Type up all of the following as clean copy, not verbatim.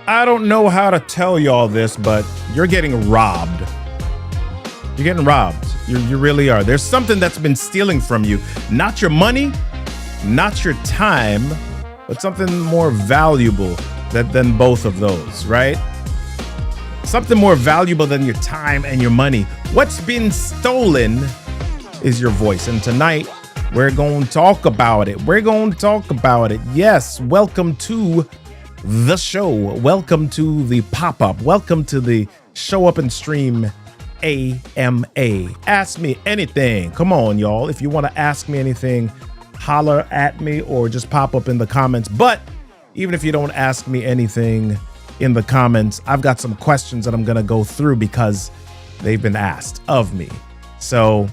I don't know how to tell y'all this, but you're getting robbed. You're getting robbed. You really are. There's something that's been stealing from you. Not your money, not your time, but something more valuable than both of those, right? Something more valuable than your time and your money. What's been stolen is your voice. And tonight, we're going to talk about it. Yes, welcome to the show. Welcome to the pop-up. Welcome to the Show Up and Stream AMA. Ask me anything. Come on, y'all. If you want to ask me anything, holler at me or just pop up in the comments. But even if you don't ask me anything in the comments, I've got some questions that I'm going to go through because they've been asked of me. So,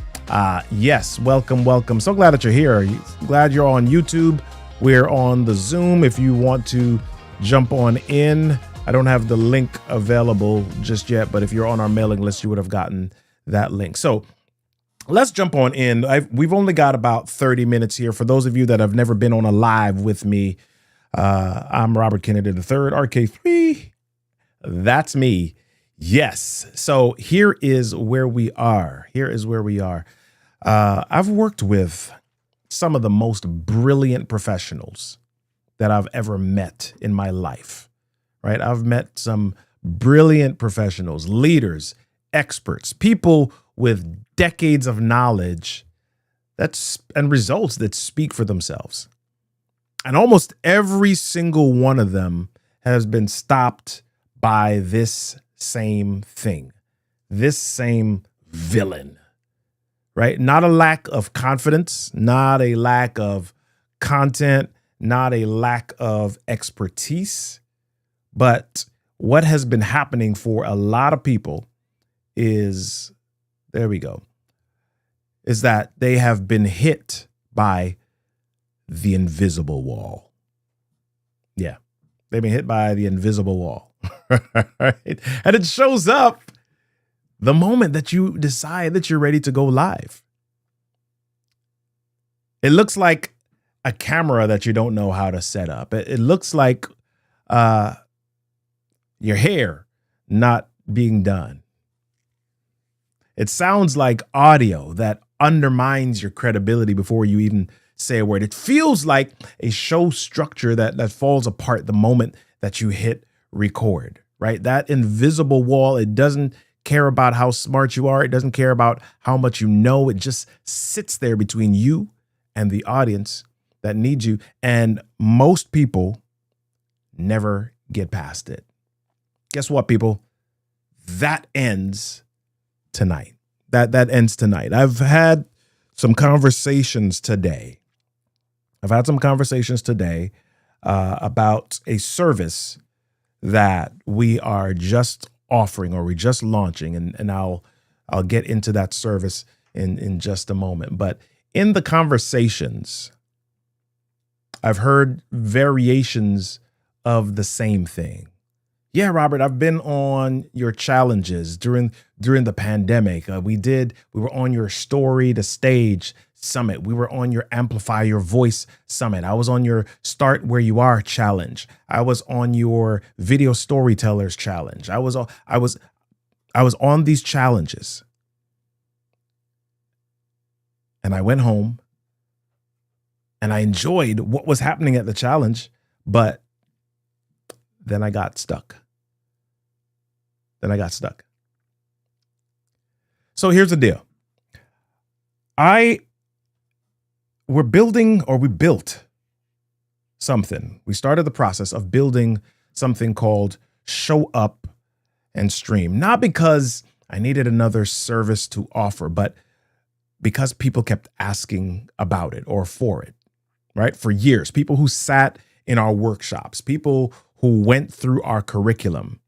yes, welcome. So glad that you're here. Glad you're on YouTube. We're on the Zoom. If you want to jump on in, I don't have the link available just yet, but if you're on our mailing list, you would have gotten that link. So let's jump on in. We've only got about 30 minutes here. For those of you that have never been on a live with me, I'm Robert Kennedy III, RK3. That's me. Yes. So here is where we are. I've worked with some of the most brilliant professionals that I've ever met in my life, right? I've met some brilliant professionals, leaders, experts, people with decades of knowledge and results that speak for themselves. And almost every single one of them has been stopped by this same thing, this same villain, right? Not a lack of confidence, not a lack of content, not a lack of expertise, but what has been happening for a lot of people is that they have been hit by the invisible wall. Yeah, they've been hit by the invisible wall. Right? And it shows up the moment that you decide that you're ready to go live. It looks like a camera that you don't know how to set up. It looks like your hair not being done. It sounds like audio that undermines your credibility before you even say a word. It feels like a show structure that falls apart the moment that you hit record, right? That invisible wall, it doesn't care about how smart you are. It doesn't care about how much you know. It just sits there between you and the audience that needs you. And most people never get past it. Guess what, people? That ends tonight. That ends tonight. I've had some conversations today. About a service that we are just offering or we just launching. And I'll get into that service in just a moment. But in the conversations, I've heard variations of the same thing. Yeah, Robert, I've been on your challenges during the pandemic. We were on your Story to Stage Summit. We were on your Amplify Your Voice Summit. I was on your Start Where You Are challenge. I was on your Video Storytellers challenge. I was on these challenges. And I went home and I enjoyed what was happening at the challenge, but then I got stuck. So here's the deal. We built something. We started the process of building something called Show Up and Stream. Not because I needed another service to offer, but because people kept asking about it or for it, right? For years, people who sat in our workshops, people who went through our curriculum,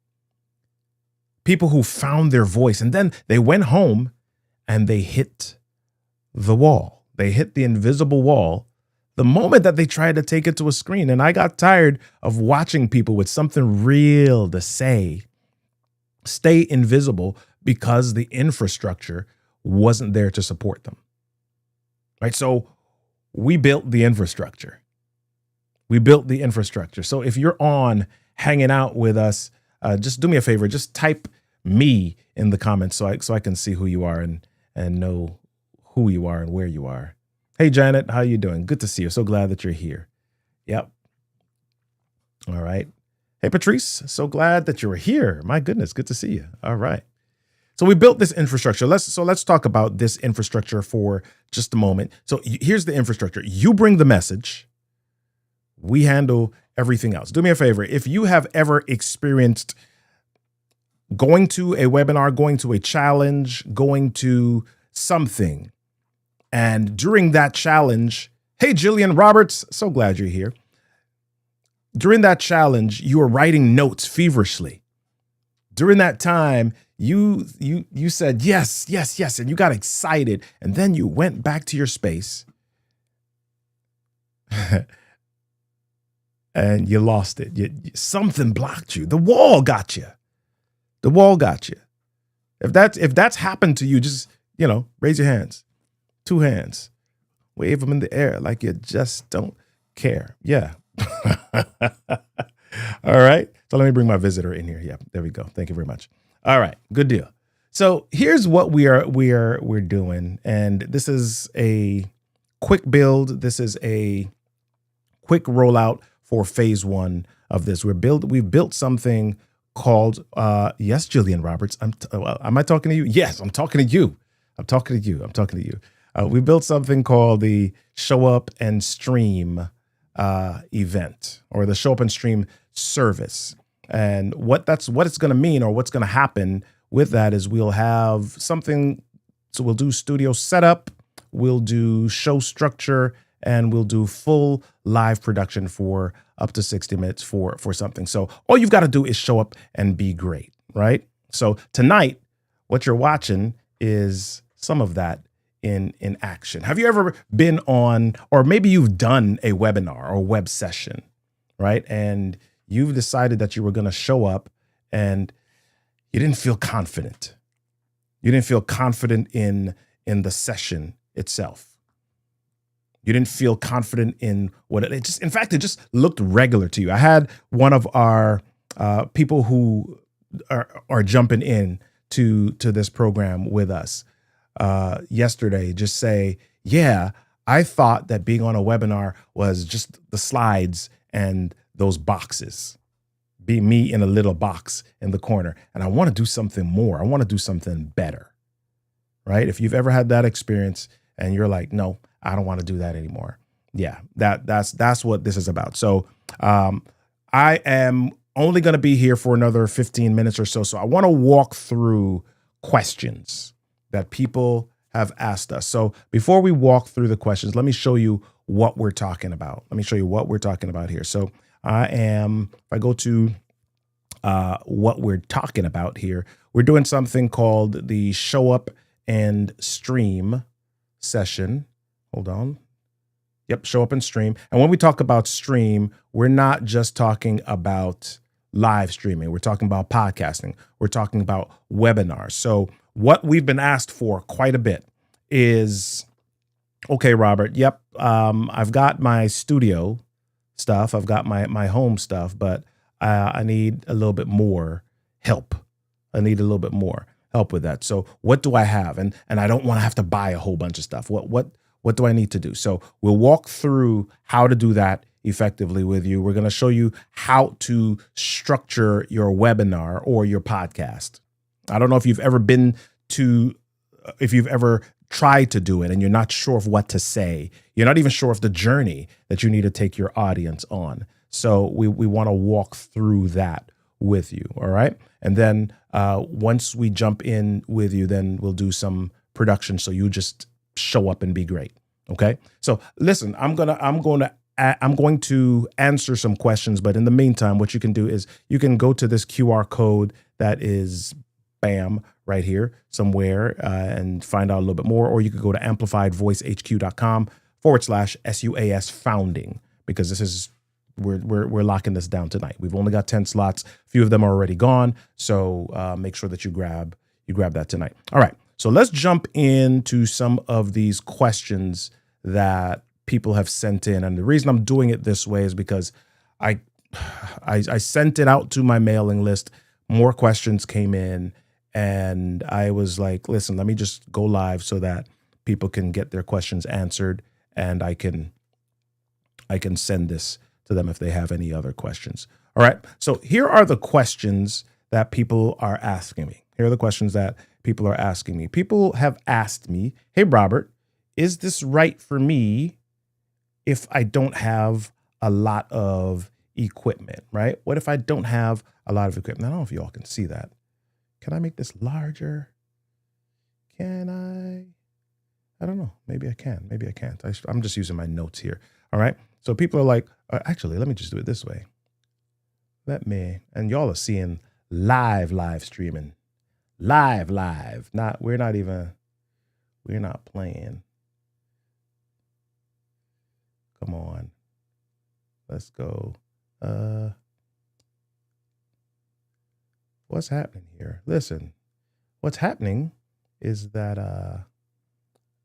people who found their voice, and then they went home and they hit the wall. They hit the invisible wall the moment that they tried to take it to a screen. And I got tired of watching people with something real to say stay invisible because the infrastructure wasn't there to support them. Right? So we built the infrastructure. So if you're on hanging out with us, just do me a favor. Just type me in the comments so I can see who you are and know who you are and where you are. Hey, Janet, how you doing? Good to see you. So glad that you're here. Yep. All right. Hey, Patrice, so glad that you're here. My goodness, good to see you. All right. So we built this infrastructure. Let's talk about this infrastructure for just a moment. So here's the infrastructure. You bring the message. We handle everything else. Do me a favor. If you have ever experienced going to a webinar, going to a challenge, going to something, and during that challenge, hey, Jillian Roberts, so glad you're here. During that challenge, you were writing notes feverishly. During that time, you said yes, yes, yes, and you got excited, and then you went back to your space and you lost it. Something blocked you. The wall got you. The wall got you. If that's happened to you, just, raise your hands. 2 hands. Wave them in the air like you just don't care. Yeah. All right. So let me bring my visitor in here. Yeah, there we go. Thank you very much. All right. Good deal. So here's what we're doing. And this is a quick build. This is a quick rollout for phase 1 of this. We've built something called, yes, Jillian Roberts. Am I talking to you? Yes, I'm talking to you. I'm talking to you. We built something called the Show Up and Stream event, or the Show Up and Stream service. And what it's going to mean, or what's going to happen with that, is we'll have something. So we'll do studio setup, we'll do show structure, and we'll do full live production for up to 60 minutes for something. So all you've got to do is show up and be great, right? So tonight, what you're watching is some of that in action. Have you ever been on, or maybe you've done a webinar or web session, right? And you've decided that you were going to show up and you didn't feel confident. You didn't feel confident in the session itself. You didn't feel confident in what it just, in fact, it just looked regular to you. I had one of our people who are jumping in to this program with us yesterday just say, yeah, I thought that being on a webinar was just the slides and those boxes, be me in a little box in the corner. And I want to do something more. I want to do something better, right? If you've ever had that experience and you're like, no, I don't want to do that anymore. Yeah, that's what this is about. So I am only going to be here for another 15 minutes or so. So I want to walk through questions that people have asked us. So before we walk through the questions, let me show you what we're talking about. Let me show you what we're talking about here. So if I go to what we're talking about here, we're doing something called the Show Up and Stream session. Hold on. Yep, Show Up and Stream. And when we talk about stream, we're not just talking about live streaming. We're talking about podcasting. We're talking about webinars. So what we've been asked for quite a bit is, okay, Robert, yep, I've got my studio stuff. I've got my home stuff, but I need a little bit more help. I need a little bit more help with that. So what do I have? And I don't want to have to buy a whole bunch of stuff. What do I need to do? So we'll walk through how to do that effectively with you. We're going to show you how to structure your webinar or your podcast. I don't know if you've ever if you've ever tried to do it and you're not sure of what to say. You're not even sure of the journey that you need to take your audience on. So we want to walk through that with you. All right. And then once we jump in with you, then we'll do some production. So you just show up and be great. Okay. So listen, I'm going to answer some questions, but in the meantime, what you can do is you can go to this QR code that is bam right here somewhere and find out a little bit more, or you could go to amplifiedvoicehq.com/SUAS founding, because this is, we're locking this down tonight. We've only got 10 slots. A few of them are already gone. So make sure that you grab that tonight. All right. So let's jump into some of these questions that people have sent in. And the reason I'm doing it this way is because I I sent it out to my mailing list. More questions came in, and I was like, listen, let me just go live so that people can get their questions answered, and I can send this to them if they have any other questions. All right. So here are the questions that people are asking me. Here are the questions that people are asking me. People have asked me, hey, Robert, is this right for me if I don't have a lot of equipment, right? What if I don't have a lot of equipment? I don't know if y'all can see that. Can I make this larger? Can I don't know. Maybe I can. Maybe I can't. I'm just using my notes here. All right. So people are like, actually, let me just do it this way. And y'all are seeing live streaming. Live. We're not playing. Come on. Let's go. What's happening here? Listen, what's happening is that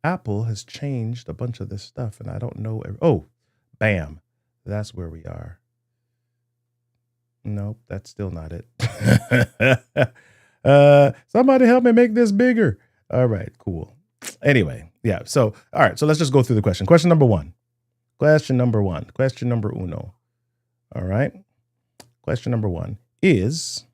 Apple has changed a bunch of this stuff, and I don't know. Oh, bam. That's where we are. Nope, that's still not it. Somebody help me make this bigger. All right, cool. Anyway, yeah. So, all right. So let's just go through the question. Question number one. Question number uno. All right. Question number one is,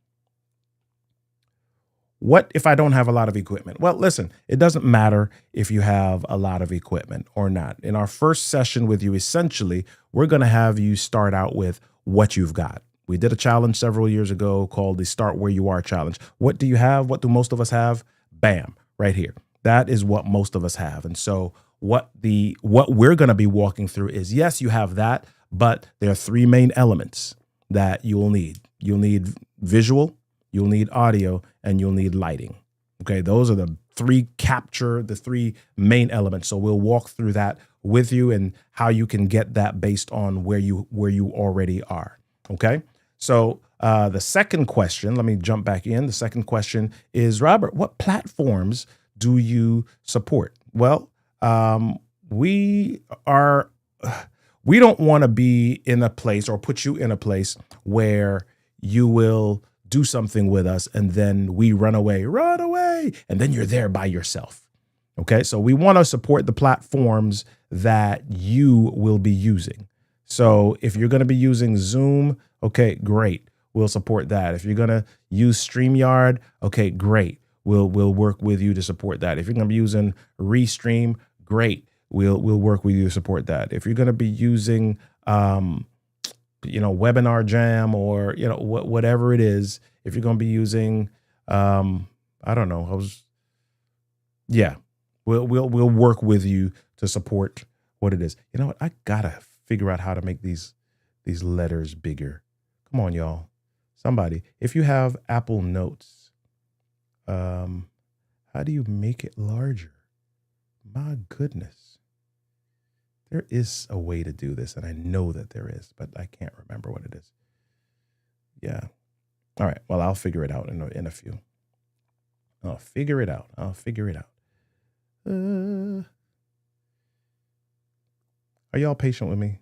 what if I don't have a lot of equipment? Well, listen, it doesn't matter if you have a lot of equipment or not. In our first session with you, essentially, we're going to have you start out with what you've got. We did a challenge several years ago called the Start Where You Are Challenge. What do you have? What do most of us have? Bam, right here. That is what most of us have. And so what we're going to be walking through is, yes, you have that, but there are three main elements that you'll need. You'll need visual, you'll need audio, and you'll need lighting. Okay, those are the three main elements. So we'll walk through that with you and how you can get that based on where you already are. Okay. So the second question, let me jump back in. The second question is, Robert, what platforms do you support? Well, we don't want to be in a place or put you in a place where you will do something with us and then we run away, and then you're there by yourself. Okay. So we want to support the platforms that you will be using. So if you're going to be using Zoom, okay, great. We'll support that. If you're going to use StreamYard, okay, great. We'll work with you to support that. If you're going to be using Restream, great. We'll work with you to support that. If you're going to be using, Webinar Jam or, whatever it is, if you're going to be using, I don't know. We'll work with you to support what it is. You know what? I gotta figure out how to make these letters bigger. Come on, y'all. Somebody, if you have Apple Notes, how do you make it larger? My goodness. There is a way to do this, and I know that there is, but I can't remember what it is. Yeah. All right. Well, I'll figure it out in a few. I'll figure it out. Are y'all patient with me?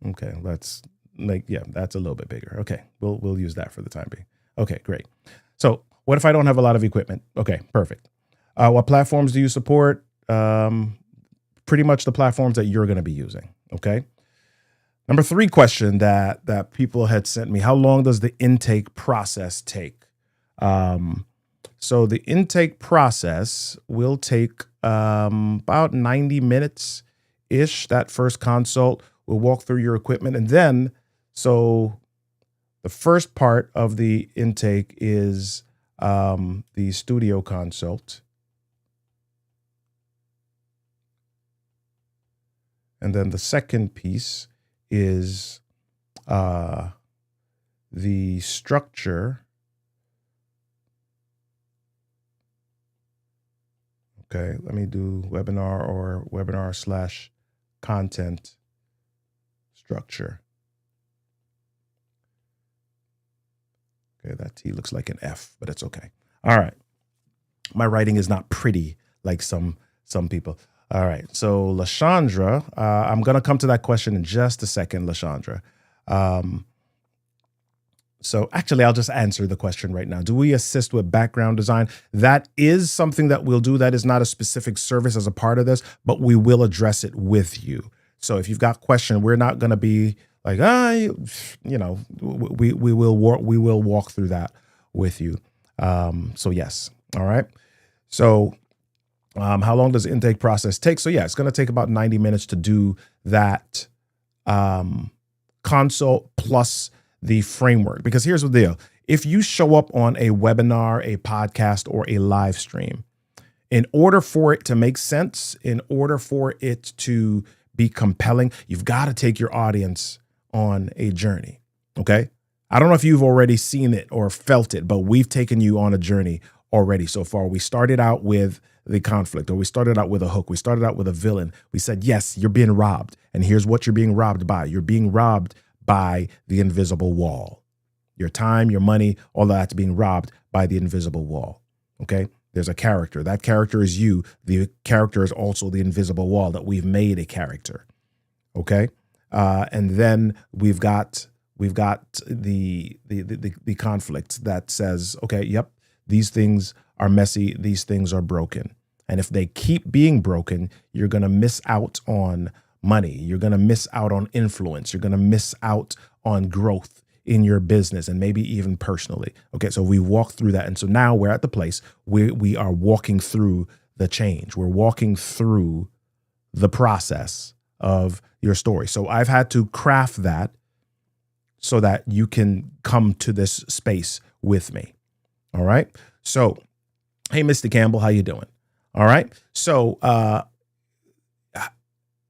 Okay. That's a little bit bigger. Okay. We'll use that for the time being. Okay, great. So what if I don't have a lot of equipment? Okay, perfect. What platforms do you support? Pretty much the platforms that you're going to be using. Okay. Number 3 question that people had sent me: how long does the intake process take? So the intake process will take about 90 minutes ish. That first consult, we'll walk through your equipment, and then so the first part of the intake is the studio consult. And then the second piece is the structure. Okay, let me do webinar or webinar/content structure. Okay, that T looks like an F, but it's okay. All right. My writing is not pretty like some people. All right. So LaShandra, I'm going to come to that question in just a second, LaShandra. So actually, I'll just answer the question right now. Do we assist with background design? That is something that we'll do. That is not a specific service as a part of this, but we will address it with you. So if you've got questions, we're not going to be like, we will walk through that with you. So yes. All right. So how long does the intake process take? So yeah, it's going to take about 90 minutes to do that consult plus the framework. Because here's the deal. If you show up on a webinar, a podcast, or a live stream, in order for it to make sense, in order for it to be compelling, you've got to take your audience on a journey. Okay. I don't know if you've already seen it or felt it, but we've taken you on a journey already so far. We started out with the conflict, or we started out with a hook. We started out with a villain. We said, yes, you're being robbed. And here's what you're being robbed by. You're being robbed by the invisible wall. Your time, your money, all of that's being robbed by the invisible wall. Okay. There's a character. That character is you. The character is also the invisible wall that we've made a character. Okay. And then we've got the conflict that says, okay, yep, these things are messy. These things are broken. And if they keep being broken, you're going to miss out on money. You're going to miss out on influence. You're going to miss out on growth in your business and maybe even personally. Okay, so we walked through that. And so now we're at the place where we are walking through the change. We're walking through the process of your story. So I've had to craft that so that you can come to this space with me. All right. So, hey, Mr. Campbell, how you doing? All right. So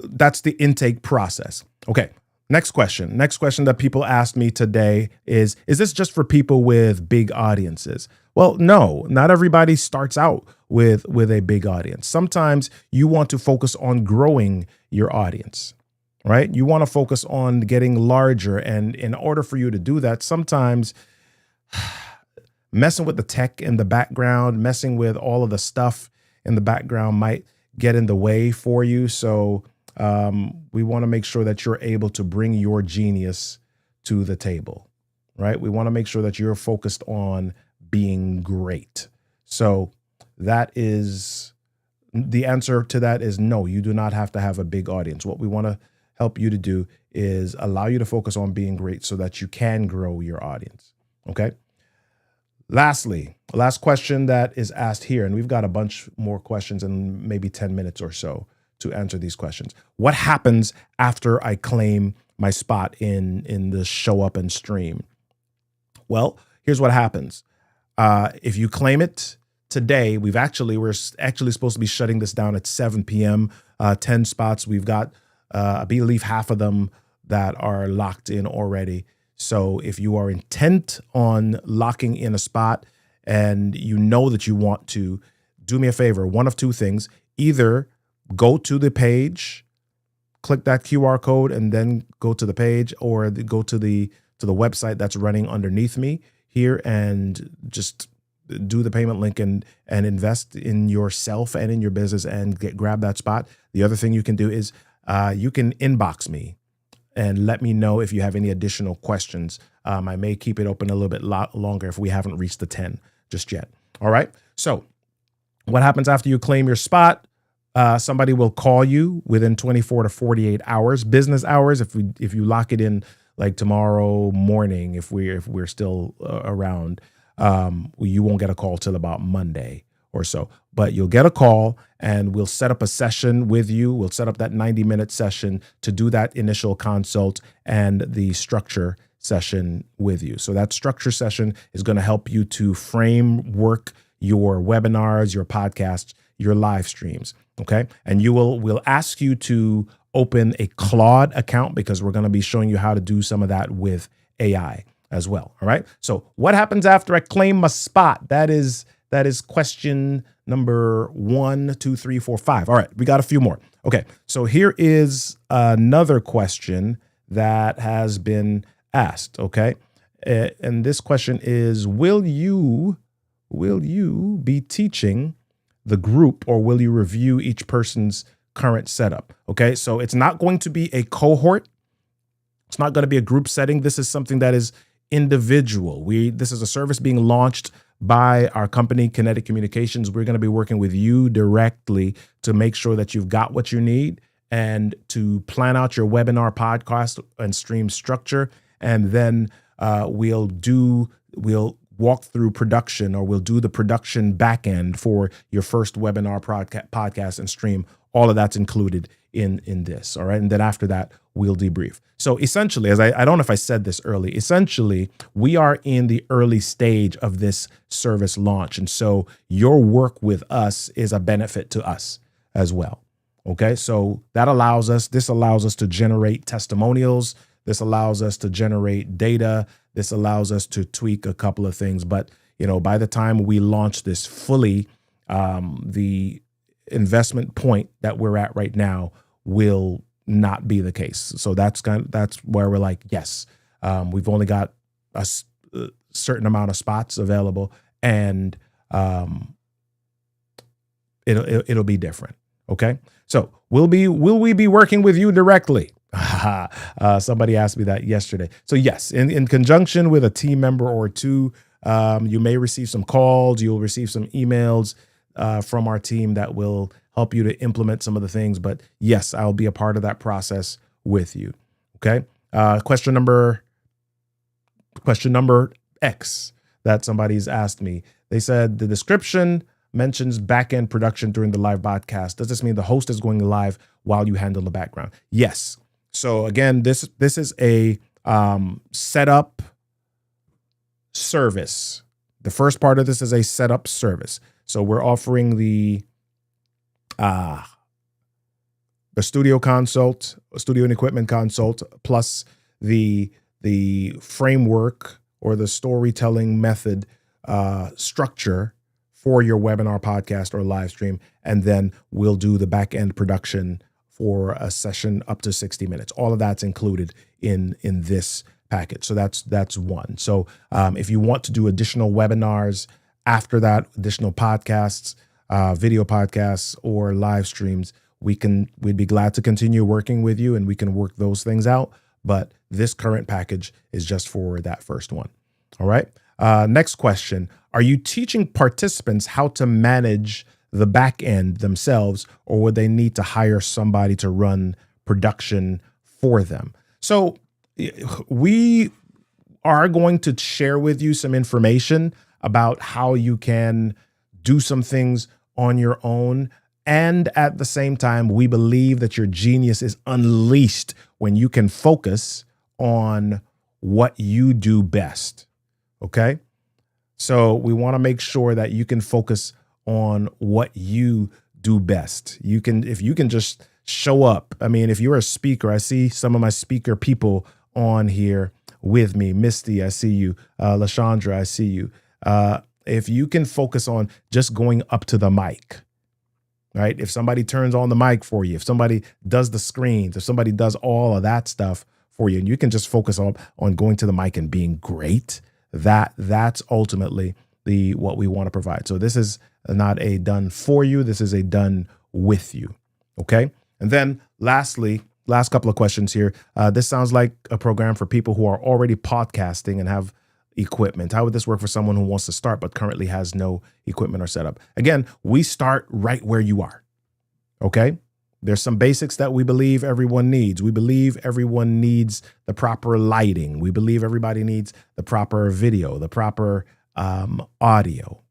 that's the intake process. Okay. Next question. Next question that people asked me today is this just for people with big audiences? Well, no, not everybody starts out with a big audience. Sometimes you want to focus on growing your audience, right? You want to focus on getting larger. And in order for you to do that, sometimes messing with the tech in the background, messing with all of the stuff in the background might get in the way for you. So we want to make sure that you're able to bring your genius to the table, right? We want to make sure that you're focused on being great. So that is the answer to that is no, you do not have to have a big audience. What we want to help you to do is allow you to focus on being great so that you can grow your audience. Okay. Lastly, last question that is asked here, and we've got a bunch more questions in maybe 10 minutes or so to answer these questions. What happens after I claim my spot in the show up and stream? Well, here's what happens. If you claim it today, we're actually supposed to be shutting this down at 7 p.m. 10 spots. We've got, I believe, half of them that are locked in already. So if you are intent on locking in a spot and you know that you want to, do me a favor, one of two things. Either go to the page, click that QR code, and then go to the page, or go to the website that's running underneath me here and just do the payment link and invest in yourself and in your business and grab that spot. The other thing you can do is you can inbox me and let me know if you have any additional questions. I may keep it open a little bit longer if we haven't reached the 10 just yet. All right. So what happens after you claim your spot? Somebody will call you within 24 to 48 hours, business hours. If you lock it in like tomorrow morning, if we're still around, you won't get a call till about Monday or so. But you'll get a call and we'll set up a session with you. We'll set up that 90-minute session to do that initial consult and the structure session with you. So that structure session is going to help you to framework your webinars, your podcasts, your live streams. Okay. And we'll ask you to open a Claude account because we're going to be showing you how to do some of that with AI as well. All right. So what happens after I claim my spot? That is question number 1, 2, 3, 4, 5. All right. We got a few more. Okay. So here is another question that has been asked. Okay. And this question is, will you be teaching the group, or will you review each person's current setup. Okay, so it's not going to be a cohort. It's not going to be a group setting. This is something that is individual. This is a service being launched by our company, Kinetic Communications. We're going to be working with you directly to make sure that you've got what you need and to plan out your webinar, podcast, and stream structure. And then we'll walk through production, or we'll do the production back end for your first webinar, podcast, and stream. All of that's included in this. All right. And then after that, we'll debrief. So essentially, as I don't know if I said this early, essentially, we are in the early stage of this service launch. And so your work with us is a benefit to us as well. Okay. So this allows us to generate testimonials. This allows us to generate data. This allows us to tweak a couple of things. But, by the time we launch this fully, the investment point that we're at right now will not be the case. So that's where we're like, yes, we've only got a certain amount of spots available, and it'll be different. Okay. So will we be working with you directly? Somebody asked me that yesterday. So yes, in conjunction with a team member or two, you may receive some calls, you'll receive some emails from our team that will help you to implement some of the things. But yes, I'll be a part of that process with you. Okay. Question number X that somebody's asked me. They said the description mentions back-end production during the live podcast. Does this mean the host is going live while you handle the background? Yes. So again, this is a setup service. The first part of this is a setup service. So we're offering the studio consult, studio and equipment consult, plus the framework or the storytelling method structure for your webinar, podcast, or live stream. And then we'll do the back end production for a session up to 60 minutes. All of that's included in this package. So that's one. So if you want to do additional webinars after that, additional podcasts, video podcasts, or live streams, we'd be glad to continue working with you, and we can work those things out. But this current package is just for that first one. All right. Next question. Are you teaching participants how to manage the back end themselves, or would they need to hire somebody to run production for them? So we are going to share with you some information about how you can do some things on your own. And at the same time, we believe that your genius is unleashed when you can focus on what you do best. Okay. So we want to make sure that you can focus on what you do best. If you can just show up. I mean, if you're a speaker, I see some of my speaker people on here with me. Misty, I see you. LaShandra, I see you. If you can focus on just going up to the mic, right? If somebody turns on the mic for you, if somebody does the screens, if somebody does all of that stuff for you, and you can just focus on going to the mic and being great, that's ultimately what we want to provide. So this is not a done for you. This is a done with you. Okay. And then lastly, last couple of questions here. This sounds like a program for people who are already podcasting and have equipment. How would this work for someone who wants to start but currently has no equipment or setup? Again, we start right where you are. Okay. There's some basics that we believe everyone needs. We believe everyone needs the proper lighting. We believe everybody needs the proper video, the proper audio.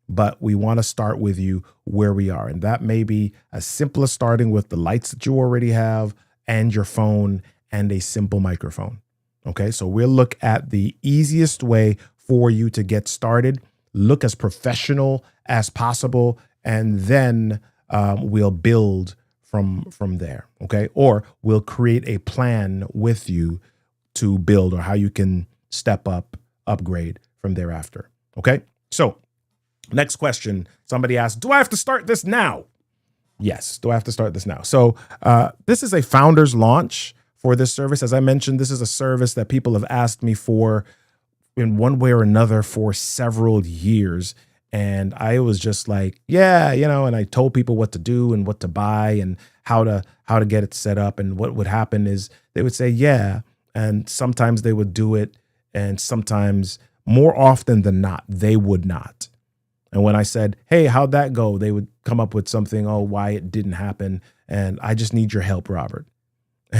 But we want to start with you where we are. And that may be as simple as starting with the lights that you already have and your phone and a simple microphone. Okay, so we'll look at the easiest way for you to get started, look as professional as possible, and then we'll build from there. Okay, or we'll create a plan with you to build, or how you can step up, upgrade from thereafter. Okay, so next question. Somebody asked, do I have to start this now? Yes, do I have to start this now? So this is a founder's launch for this service. As I mentioned, this is a service that people have asked me for in one way or another for several years. And I was just like, yeah, and I told people what to do and what to buy and how to get it set up. And what would happen is they would say, yeah. And sometimes they would do it. And sometimes, more often than not, they would not. And when I said, hey, how'd that go? They would come up with something, oh, why it didn't happen. And I just need your help, Robert.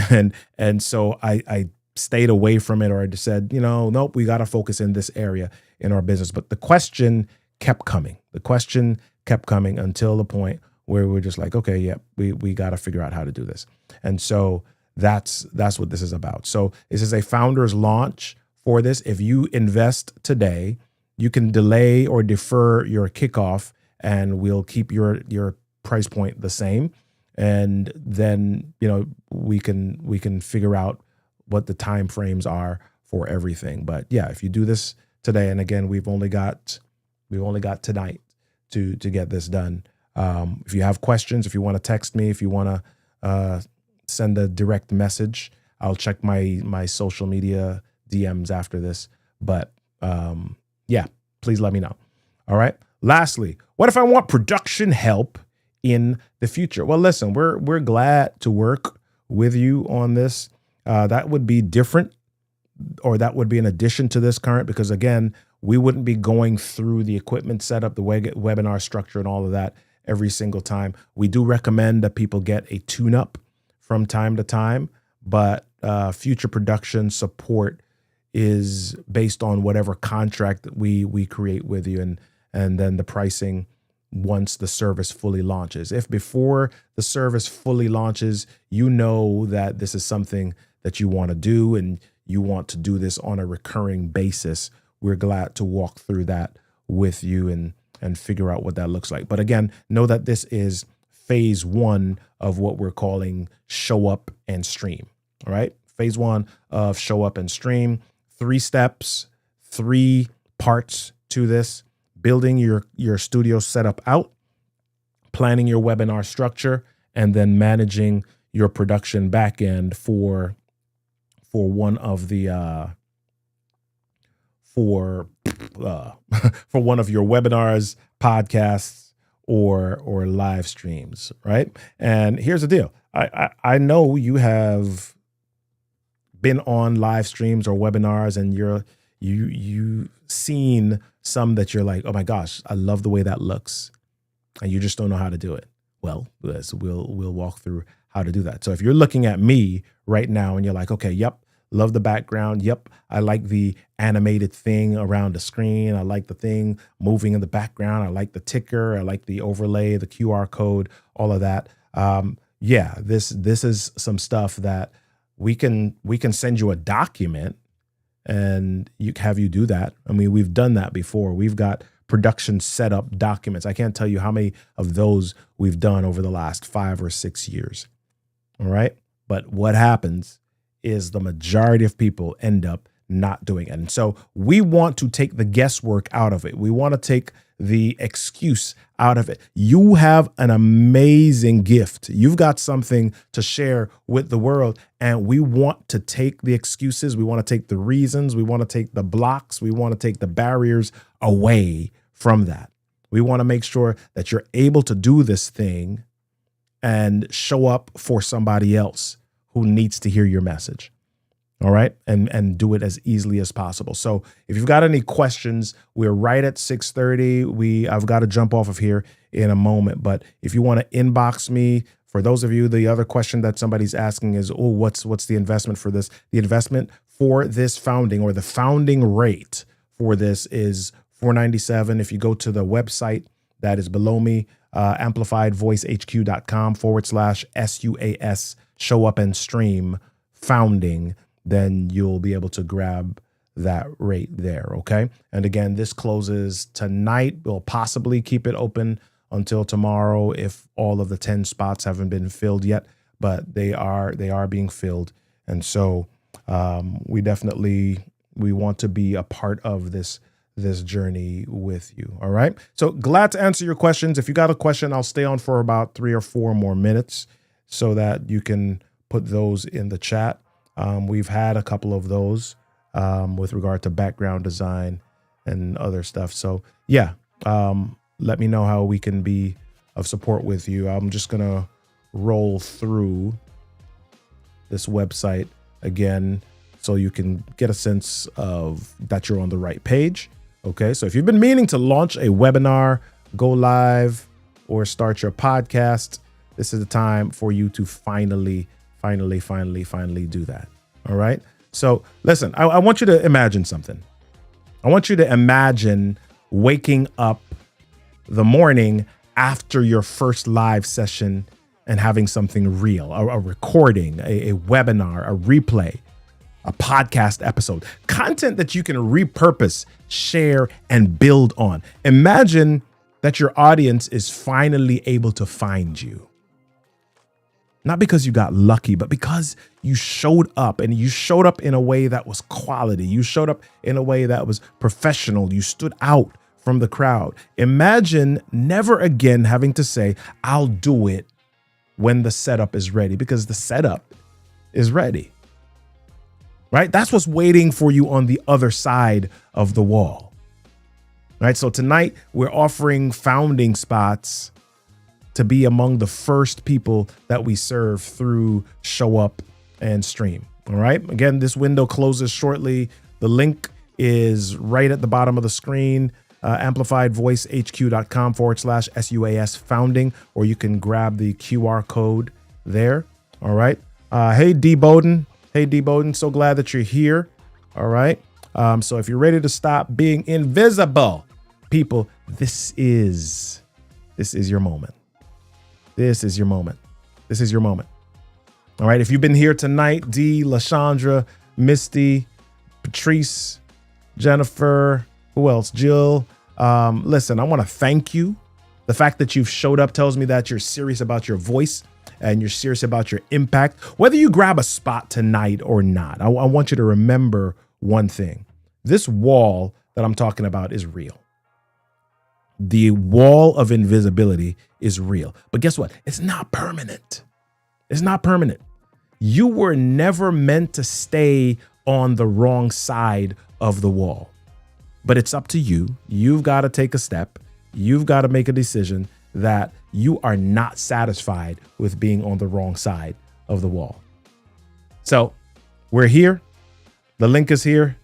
And so I stayed away from it, or I just said, nope, we got to focus in this area in our business. But the question kept coming. The question kept coming until the point where we're just like, okay, yeah, we got to figure out how to do this. And so that's what this is about. So this is a founder's launch for this. If you invest today, you can delay or defer your kickoff, and we'll keep your price point the same. And then, we can figure out what the time frames are for everything. But yeah, if you do this today, and again, we've only got tonight to get this done. If you have questions, if you want to text me, if you want to send a direct message, I'll check my social media DMs after this. But yeah, please let me know. All right. Lastly, what if I want production help in the future? Well, listen, we're glad to work with you on this. That would be different, or that would be an addition to this current, because again, we wouldn't be going through the equipment setup, the webinar structure, and all of that every single time. We do recommend that people get a tune-up from time to time, but future production support is based on whatever contract that we create with you, and then the pricing once the service fully launches. If before the service fully launches, that this is something that you want to do and you want to do this on a recurring basis, we're glad to walk through that with you and figure out what that looks like. But again, know that this is phase 1 of what we're calling show up and stream. All right. Phase 1 of show up and stream, 3 steps, 3 parts to this: building your studio setup out, planning your webinar structure, and then managing your production backend for one of the for one of your webinars, podcasts, or live streams, right? And here's the deal. I know you have been on live streams or webinars, and you've seen some that you're like, oh my gosh, I love the way that looks, and you just don't know how to do it. Well, we'll walk through how to do that. So if you're looking at me right now and you're like, okay, yep, love the background. Yep, I like the animated thing around the screen. I like the thing moving in the background. I like the ticker. I like the overlay, the QR code, all of that. Yeah, this is some stuff that we can send you a document and have you do that. I mean, we've done that before. We've got production setup documents. I can't tell you how many of those we've done over the last 5 or 6 years. All right. But what happens is the majority of people end up not doing it. And so we want to take the guesswork out of it. We want to take the excuse out of it. You have an amazing gift. You've got something to share with the world. And we want to take the excuses. We want to take the reasons. We want to take the blocks. We want to take the barriers away from that. We want to make sure that you're able to do this thing and show up for somebody else who needs to hear your message. All right. And do it as easily as possible. So if you've got any questions, we're right at 6:30. I've got to jump off of here in a moment. But if you want to inbox me, for those of you, the other question that somebody's asking is, oh, what's the investment for this? The investment for this founding, or the founding rate for this, is $497. If you go to the website that is below me, amplifiedvoicehq.com/SUAS, show up and stream founding, then you'll be able to grab that rate there. Okay. And again, this closes tonight. We'll possibly keep it open until tomorrow if all of the 10 spots haven't been filled yet, but they are being filled. And so we want to be a part of this journey with you. All right. So glad to answer your questions. If you got a question, I'll stay on for about 3 or 4 more minutes so that you can put those in the chat. We've had a couple of those with regard to background design and other stuff. So yeah, Let me know how we can be of support with you. I'm just going to roll through this website again so you can get a sense of that you're on the right page. Okay, so if you've been meaning to launch a webinar, go live, or start your podcast, this is the time for you to finally do that. All right. So listen, I want you to imagine something. I want you to imagine waking up the morning after your first live session and having something real, a recording, a webinar, a replay, a podcast episode, content that you can repurpose, share, and build on. Imagine that your audience is finally able to find you. Not because you got lucky, but because you showed up, and you showed up in a way that was quality. You showed up in a way that was professional. You stood out from the crowd. Imagine never again having to say, I'll do it when the setup is ready, because the setup is ready, right? That's what's waiting for you on the other side of the wall, right? So tonight we're offering founding spots to be among the first people that we serve through Show Up and Stream. All right. Again, this window closes shortly. The link is right at the bottom of the screen, amplifiedvoicehq.com/SUAS founding, or you can grab the QR code there. All right. Hey, D Bowden. Hey, D Bowden. So glad that you're here. All right. So if you're ready to stop being invisible, people, this is your moment. This is your moment. This is your moment. All right. If you've been here tonight, D, LaShondra, Misty, Patrice, Jennifer, who else? Jill. Listen, I want to thank you. The fact that you've showed up tells me that you're serious about your voice and you're serious about your impact. Whether you grab a spot tonight or not, I want you to remember one thing. This wall that I'm talking about is real. The wall of invisibility is real. But guess what? It's not permanent. It's not permanent. You were never meant to stay on the wrong side of the wall. But it's up to you. You've got to take a step. You've got to make a decision that you are not satisfied with being on the wrong side of the wall. So we're here. The link is here.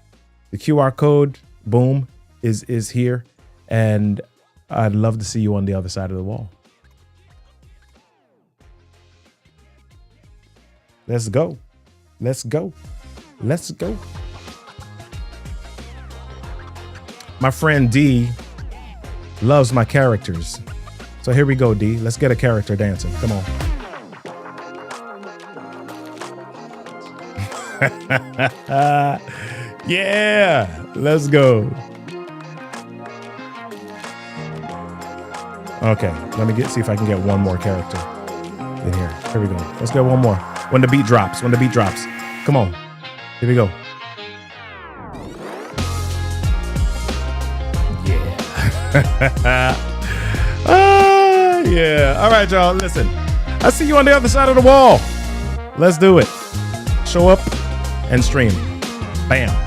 The QR code, boom, is here. And I'd love to see you on the other side of the wall. Let's go. Let's go. Let's go. My friend D loves my characters. So here we go, D. Let's get a character dancing. Come on. Yeah, let's go. Okay, let me see if I can get one more character in here. Here we go. Let's get one more. When the beat drops, Come on. Here we go. Yeah. Yeah. All right, y'all. Listen, I see you on the other side of the wall. Let's do it. Show up and stream. Bam.